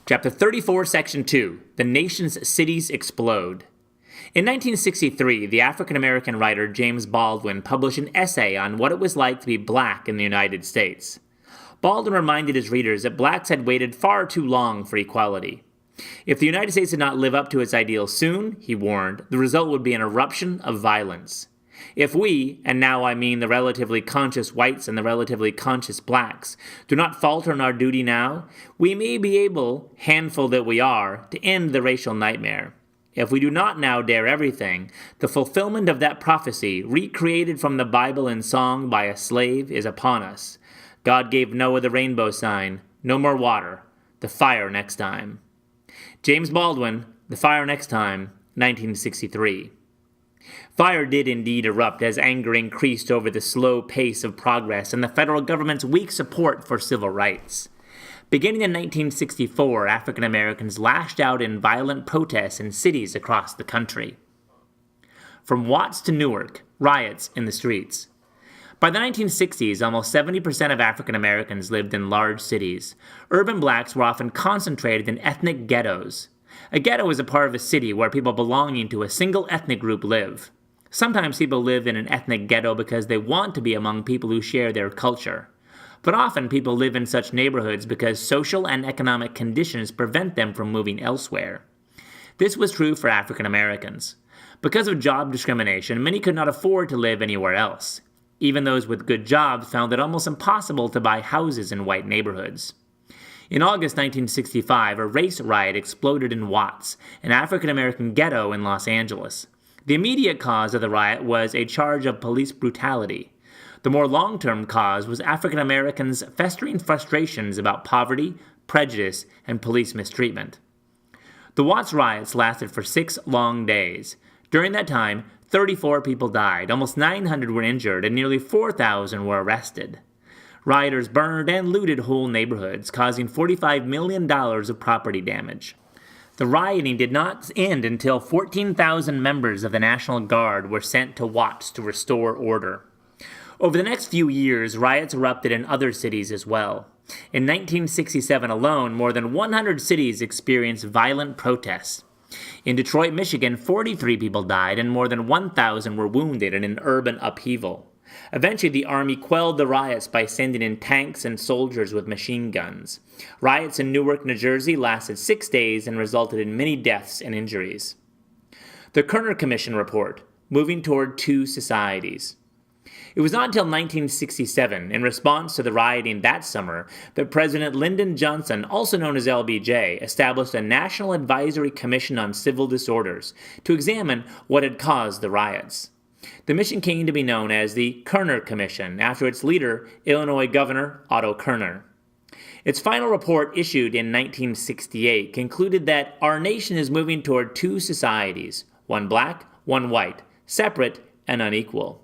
Chapter 34, Section 2, The Nation's Cities Explode. In 1963, the African-American writer James Baldwin published an essay on what it was like to be black in the United States. Baldwin reminded his readers that blacks had waited far too long for equality. If the United States did not live up to its ideals soon, he warned, the result would be an eruption of violence. If we, and now I mean the relatively conscious whites and the relatively conscious blacks, do not falter in our duty now, we may be able, handful that we are, to end the racial nightmare. If we do not now dare everything, the fulfillment of that prophecy, recreated from the Bible in song by a slave, is upon us. God gave Noah the rainbow sign, no more water, the fire next time. James Baldwin, The Fire Next Time, 1963. Fire did indeed erupt as anger increased over the slow pace of progress and the federal government's weak support for civil rights. Beginning in 1964, African Americans lashed out in violent protests in cities across the country. From Watts to Newark, riots in the streets. By the 1960s, almost 70% of African Americans lived in large cities. Urban blacks were often concentrated in ethnic ghettos. A ghetto is a part of a city where people belonging to a single ethnic group live. Sometimes people live in an ethnic ghetto because they want to be among people who share their culture. But often people live in such neighborhoods because social and economic conditions prevent them from moving elsewhere. This was true for African Americans. Because of job discrimination, many could not afford to live anywhere else. Even those with good jobs found it almost impossible to buy houses in white neighborhoods. In August 1965, a race riot exploded in Watts, an African-American ghetto in Los Angeles. The immediate cause of the riot was a charge of police brutality. The more long-term cause was African Americans' festering frustrations about poverty, prejudice, and police mistreatment. The Watts riots lasted for 6 long days. During that time, 34 people died, almost 900 were injured, and nearly 4,000 were arrested. Rioters burned and looted whole neighborhoods, causing $45 million of property damage. The rioting did not end until 14,000 members of the National Guard were sent to Watts to restore order. Over the next few years, riots erupted in other cities as well. In 1967 alone, more than 100 cities experienced violent protests. In Detroit, Michigan, 43 people died and more than 1,000 were wounded in an urban upheaval. Eventually, the army quelled the riots by sending in tanks and soldiers with machine guns. Riots in Newark, New Jersey lasted 6 days and resulted in many deaths and injuries. The Kerner Commission report, Moving Toward Two Societies. It was not until 1967, in response to the rioting that summer, that President Lyndon Johnson, also known as LBJ, established a National Advisory Commission on Civil Disorders to examine what had caused the riots. The mission came to be known as the Kerner Commission, after its leader, Illinois Governor Otto Kerner. Its final report, issued in 1968, concluded that our nation is moving toward two societies, one black, one white, separate and unequal.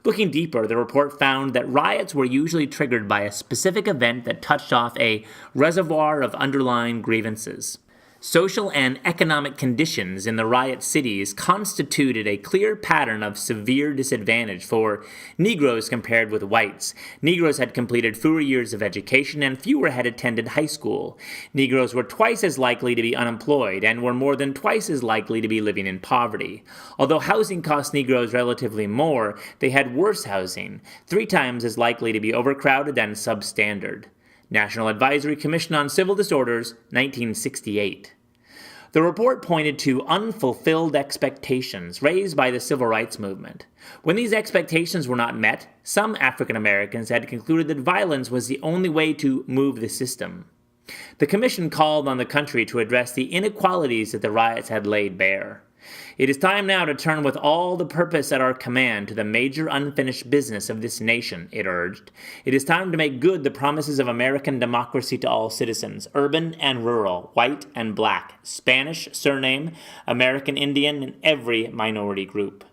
Looking deeper, the report found that riots were usually triggered by a specific event that touched off a reservoir of underlying grievances. Social and economic conditions in the riot cities constituted a clear pattern of severe disadvantage for Negroes compared with whites. Negroes had completed fewer years of education and fewer had attended high school. Negroes were twice as likely to be unemployed and were more than twice as likely to be living in poverty. Although housing cost Negroes relatively more, they had worse housing, 3 times as likely to be overcrowded and substandard. National Advisory Commission on Civil Disorders, 1968. The report pointed to unfulfilled expectations raised by the civil rights movement. When these expectations were not met, some African Americans had concluded that violence was the only way to move the system. The commission called on the country to address the inequalities that the riots had laid bare. It is time now to turn with all the purpose at our command to the major unfinished business of this nation, it urged. It is time to make good the promises of American democracy to all citizens, urban and rural, white and black, Spanish surname, American Indian, and every minority group.